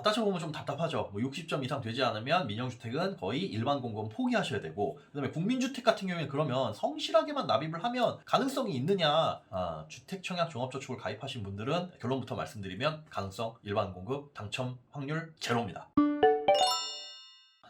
따져보면 좀 답답하죠. 뭐 60점 이상 되지 않으면 민영주택은 거의 일반 공급은 포기하셔야 되고, 그다음에 국민주택 같은 경우에는 그러면 성실하게만 납입을 하면 가능성이 있느냐? 주택청약 종합저축을 가입하신 분들은 결론부터 말씀드리면 가능성, 일반 공급, 당첨 확률 제로입니다.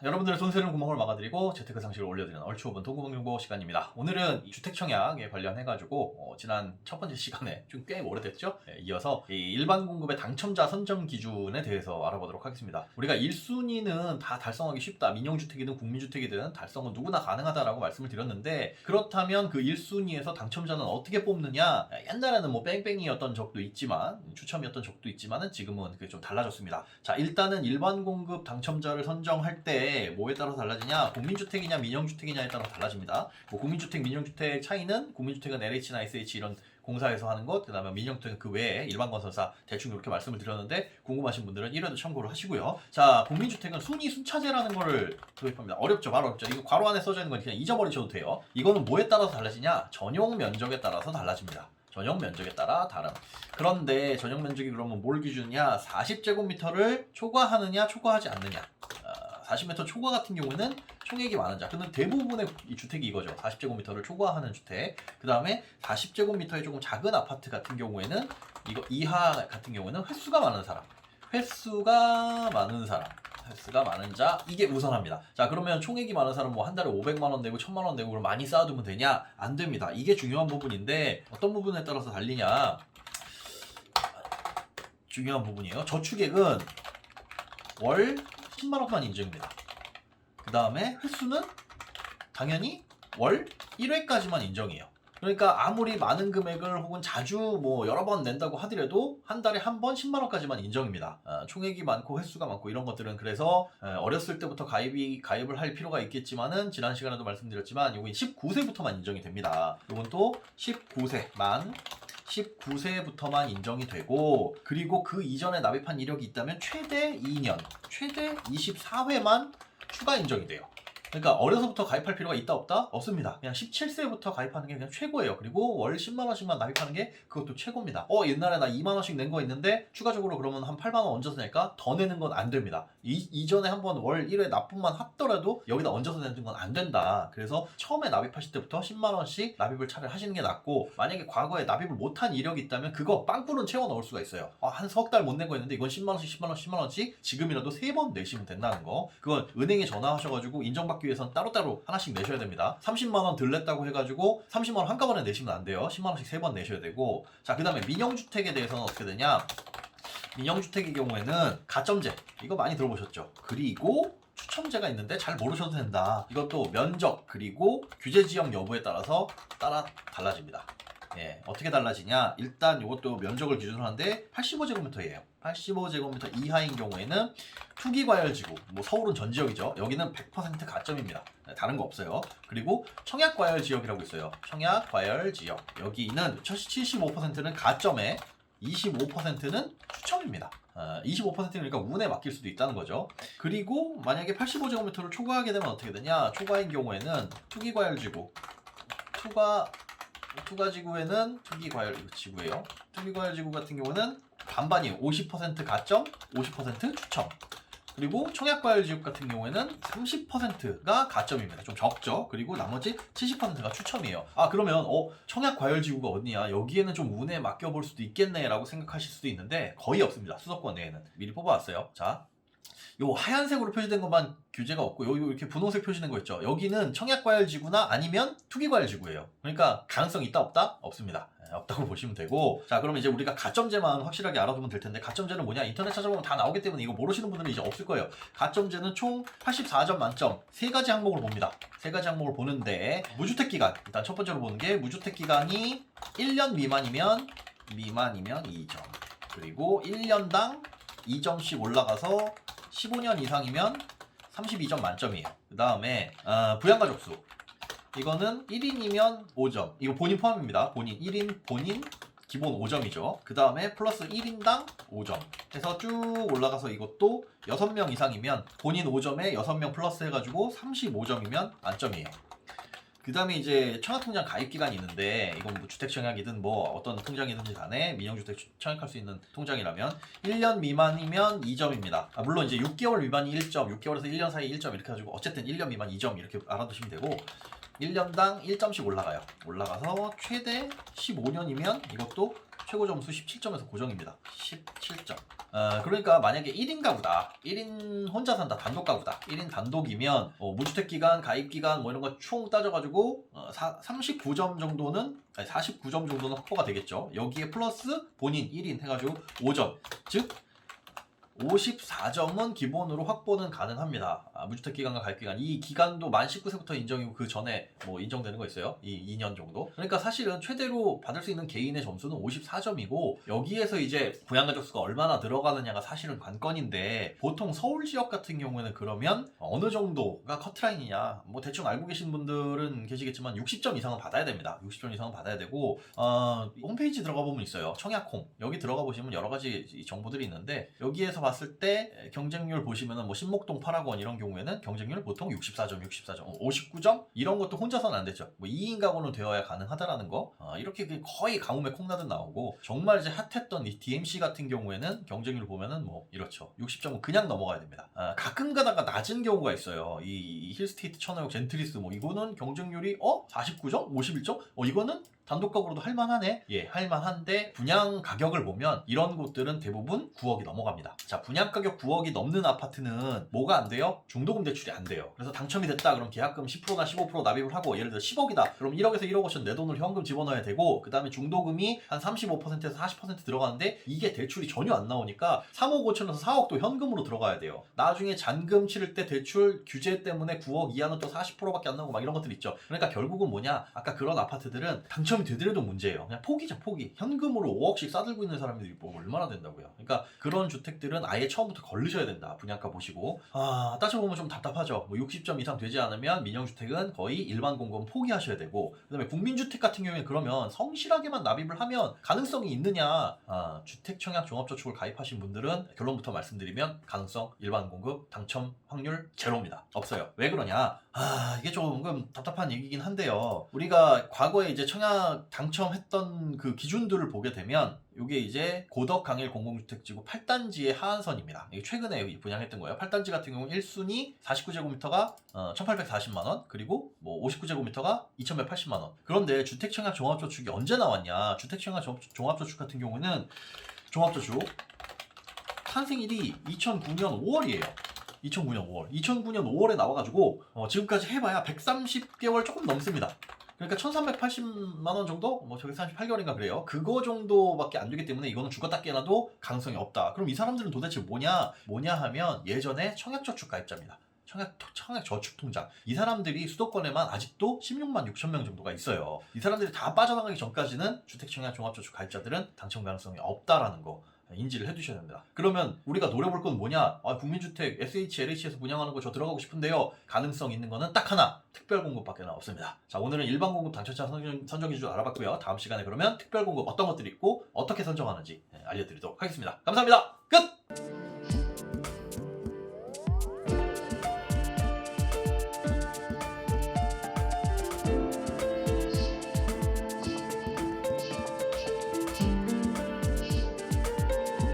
여러분들의 손세는 구멍을 막아드리고 재테크 상식을 올려드리는 얼추 5분 도구공정보 시간입니다. 오늘은 이 주택청약에 관련해가지고 지난 첫 번째 시간에 좀 꽤 오래됐죠? 이어서 이 일반 공급의 당첨자 선정 기준에 대해서 알아보도록 하겠습니다. 우리가 1순위는 다 달성하기 쉽다. 민영주택이든 국민주택이든 달성은 누구나 가능하다라고 말씀을 드렸는데, 그렇다면 그 1순위에서 당첨자는 어떻게 뽑느냐? 옛날에는 뭐 뺑뺑이였던 적도 있지만, 추첨이었던 적도 있지만은 지금은 그게 좀 달라졌습니다. 자, 일단은 일반 공급 당첨자를 선정할 때 뭐에 따라서 달라지냐? 국민주택이냐 민영주택이냐에 따라서 달라집니다. 뭐 국민주택, 민영주택 차이는, 국민주택은 LH나 SH 이런 공사에서 하는 것, 그 다음에 민영주택은 그 외에 일반 건설사, 대충 이렇게 말씀을 드렸는데 궁금하신 분들은 1회도 참고를 하시고요. 자, 국민주택은 순위 순차제라는 거를 도입합니다. 어렵죠, 바로 어렵죠. 이거 괄호 안에 써져 있는 건 그냥 잊어버리셔도 돼요. 이거는 뭐에 따라서 달라지냐? 전용 면적에 따라서 달라집니다. 전용 면적에 따라 다름. 그런데 전용 면적이 그러면 뭘 기준이냐? 40제곱미터를 초과하느냐 초과하지 않느냐. 40m 초과 같은 경우에는 총액이 많은 자. 근데 대부분의 이 주택이 이거죠. 40제곱미터를 초과하는 주택. 그 다음에 40제곱미터의 조금 작은 아파트 같은 경우에는 이거 이하 같은 경우에는 횟수가 많은 사람. 횟수가 많은 자, 이게 우선합니다. 자, 그러면 총액이 많은 사람 뭐 한 달에 500만 원 내고 1000만 원 내고 그걸 많이 쌓아두면 되냐? 안 됩니다. 이게 중요한 부분인데 어떤 부분에 따라서 달리냐? 중요한 부분이에요. 저축액은 월 10만 원만 인정입니다. 그 다음에 횟수는 당연히 월 1회까지만 인정해요. 그러니까 아무리 많은 금액을 혹은 자주 뭐 여러 번 낸다고 하더라도 한 달에 한 번 10만 원까지만 인정입니다. 총액이 많고 횟수가 많고 이런 것들은 그래서 어렸을 때부터 가입을 할 필요가 있겠지만은 지난 시간에도 말씀드렸지만 요건 19세부터만 인정이 됩니다. 요건 또 19세부터만 인정이 되고, 그리고 그 이전에 납입한 이력이 있다면 최대 2년, 최대 24회만 추가 인정이 돼요. 그러니까 어려서부터 가입할 필요가 있다 없다? 없습니다. 그냥 17세부터 가입하는 게 그냥 최고예요. 그리고 월 10만 원씩만 납입하는 게 그것도 최고입니다. 옛날에 나 2만 원씩 낸 거 있는데 추가적으로 그러면 한 8만 원 얹어서 낼까? 더 내는 건 안 됩니다. 이전에 한번 월 1회 납부만 하더라도 여기다 얹어서 내는 건 안 된다. 그래서 처음에 납입하실 때부터 10만 원씩 납입을 차라리 하시는 게 낫고, 만약에 과거에 납입을 못한 이력이 있다면 그거 빵꾸는 채워 넣을 수가 있어요. 한 석 달 못 낸 거 있는데 이건 10만 원씩 10만 원씩 10만 원씩 지금이라도 3번 내시면 된다는 거. 그건 은행에 전화하셔가지고 인정받기 위해서는 따로따로 하나씩 내셔야 됩니다. 30만 원 덜 냈다고 해가지고 30만 원 한꺼번에 내시면 안 돼요. 10만 원씩 3번 내셔야 되고. 자, 그 다음에 민영주택에 대해서는 어떻게 되냐? 민영주택의 경우에는 가점제, 이거 많이 들어보셨죠? 그리고 추첨제가 있는데 잘 모르셔도 된다. 이것도 면적 그리고 규제지역 여부에 따라서 달라집니다. 어떻게 달라지냐? 일단 이것도 면적을 기준으로 하는데 85제곱미터예요. 85제곱미터 이하인 경우에는 투기과열지구, 뭐 서울은 전 지역이죠. 여기는 100% 가점입니다. 다른 거 없어요. 그리고 청약과열지역이라고 있어요. 청약과열지역. 여기는 75%는 가점에 25%는 추첨입니다. 25%니까 운에 맡길 수도 있다는 거죠. 그리고 만약에 85제곱미터를 초과하게 되면 어떻게 되냐? 초과인 경우에는 투기과열지구, 투가지구에는 투기과열지구예요. 투기과열지구 같은 경우는 반반이에요. 50% 가점, 50% 추첨. 그리고 청약과열지구 같은 경우에는 30%가 가점입니다. 좀 적죠. 그리고 나머지 70%가 추첨이에요. 그러면 청약과열지구가 어디냐? 여기에는 좀 운에 맡겨볼 수도 있겠네 라고 생각하실 수도 있는데 거의 없습니다. 수도권 내에는. 미리 뽑아왔어요. 자, 요 하얀색으로 표시된 것만 규제가 없고, 요 이렇게 분홍색 표시된 거 있죠. 여기는 청약과열지구나 아니면 투기과열지구예요. 그러니까 가능성이 있다 없다? 없습니다. 없다고 보시면 되고. 자, 그러면 이제 우리가 가점제만 확실하게 알아두면 될 텐데, 가점제는 뭐냐? 인터넷 찾아보면 다 나오기 때문에 이거 모르시는 분들은 이제 없을 거예요. 가점제는 총 84점 만점 3가지 항목을 봅니다. 3가지 항목을 보는데, 무주택 기간, 일단 첫 번째로 보는 게 무주택 기간이 1년 미만이면 2점, 그리고 1년당 2점씩 올라가서 15년 이상이면 32점 만점이에요. 그 다음에 부양가족수, 이거는 1인이면 5점. 이거 본인 포함입니다. 본인 1인 본인 기본 5점이죠. 그 다음에 플러스 1인당 5점 해서 쭉 올라가서 이것도 6명 이상이면 본인 5점에 6명 플러스 해가지고 35점이면 만점이에요. 그 다음에 이제 청약통장 가입 기간이 있는데 이건 뭐 주택청약이든 뭐 어떤 통장이든지 간에 민영주택 청약할 수 있는 통장이라면 1년 미만이면 2점입니다. 물론 이제 6개월 미만이 1점, 6개월에서 1년 사이 1점 이렇게 해가지고 어쨌든 1년 미만 2점 이렇게 알아두시면 되고 1년당 1점씩 올라가요. 올라가서 최대 15년이면 이것도 최고 점수 17점에서 고정입니다. 17점. 그러니까 만약에 1인 가구다. 1인 혼자 산다. 단독 가구다. 1인 단독이면 무주택 기간, 가입 기간 뭐 이런 거 총 따져가지고 39점 정도는 49점 정도는 확보가 되겠죠. 여기에 플러스 본인 1인 해가지고 5점. 즉 54점은 기본으로 확보는 가능합니다. 무주택 기간과 가입 기간. 이 기간도 만 19세부터 인정이고 그 전에 뭐 인정되는 거 있어요. 이 2년 정도. 그러니까 사실은 최대로 받을 수 있는 개인의 점수는 54점이고 여기에서 이제 부양가족 수가 얼마나 들어가느냐가 사실은 관건인데 보통 서울 지역 같은 경우에는 그러면 어느 정도가 커트라인이냐 뭐 대충 알고 계신 분들은 계시겠지만 60점 이상은 받아야 됩니다. 60점 이상은 받아야 되고 홈페이지 들어가 보면 있어요. 청약홈. 여기 들어가 보시면 여러 가지 정보들이 있는데 여기에서 봤을 때 경쟁률 보시면은 뭐 신목동 파라곤 이런 경우에는 경쟁률 보통 64점, 59점 이런 것도 혼자서는 안 되죠. 뭐 2인 가구는 되어야 가능하다라는 거. 이렇게 거의 가뭄에 콩나듯 나오고 정말 이제 핫했던 이 DMC 같은 경우에는 경쟁률 보면은 뭐 이렇죠. 60점은 그냥 넘어가야 됩니다. 가끔 가다가 낮은 경우가 있어요. 이 힐스테이트 천호역 젠트리스 뭐 이거는 경쟁률이 49점, 51점, 이거는 단독 가구로도 할만하네. 예, 할만한데 분양 가격을 보면 이런 곳들은 대부분 9억이 넘어갑니다. 자, 분양 가격 9억이 넘는 아파트는 뭐가 안 돼요? 중도금 대출이 안 돼요. 그래서 당첨이 됐다 그럼 계약금 10%나 15% 납입을 하고 예를 들어 10억이다. 그럼 1억에서 1억 5천 내 돈을 현금 집어넣어야 되고 그 다음에 중도금이 한 35%에서 40% 들어가는데 이게 대출이 전혀 안 나오니까 3억 5천에서 4억도 현금으로 들어가야 돼요. 나중에 잔금 치를 때 대출 규제 때문에 9억 이하는 또 40%밖에 안 나오고 막 이런 것들 있죠. 그러니까 결국은 뭐냐? 아까 그런 아파트들은 당첨이 되더라도 문제예요. 그냥 포기죠, 포기. 현금으로 5억씩 싸들고 있는 사람들이 뭐 얼마나 된다고요. 그러니까 그런 주택들은 아예 처음부터 걸르셔야 된다. 분양가 보시고. 따져보면 좀 답답하죠. 뭐 60점 이상 되지 않으면 민영주택은 거의 일반 공급 포기하셔야 되고 그 다음에 국민주택 같은 경우에 그러면 성실하게만 납입을 하면 가능성이 있느냐. 주택청약 종합저축을 가입하신 분들은 결론부터 말씀드리면 가능성, 일반 공급, 당첨 확률 제로입니다. 없어요. 왜 그러냐? 이게 조금 답답한 얘기긴 한데요. 우리가 과거에 이제 청약 당첨했던 그 기준들을 보게 되면 이게 이제 고덕 강일 공공주택지구 8단지의 하한선입니다. 이게 최근에 분양했던 거예요. 8단지 같은 경우 1순위 49제곱미터가 1,840만원 그리고 뭐 59제곱미터가 2,180만원. 그런데 주택청약 종합저축이 언제 나왔냐? 주택청약 종합저축 같은 경우는 종합저축 탄생일이 2009년 5월이에요. 2009년 5월. 2009년 5월에 나와가지고 지금까지 해봐야 130개월 조금 넘습니다. 그러니까 1380만원 정도? 뭐 저기 38개월인가 그래요. 그거 정도밖에 안 되기 때문에 이거는 죽었다 깨어나도 가능성이 없다. 그럼 이 사람들은 도대체 뭐냐 하면 예전에 청약저축 가입자입니다. 청약저축통장. 이 사람들이 수도권에만 아직도 16만 6천 명 정도가 있어요. 이 사람들이 다 빠져나가기 전까지는 주택청약 종합저축 가입자들은 당첨 가능성이 없다라는 거 인지를 해두셔야 됩니다. 그러면 우리가 노려볼 건 뭐냐? 국민주택 SH, LH에서 분양하는 거 저 들어가고 싶은데요. 가능성 있는 거는 딱 하나. 특별공급밖에 없습니다. 자, 오늘은 일반공급 당첨자 선정 기준 알아봤고요. 다음 시간에 그러면 특별공급 어떤 것들이 있고 어떻게 선정하는지 알려드리도록 하겠습니다. 감사합니다. 끝!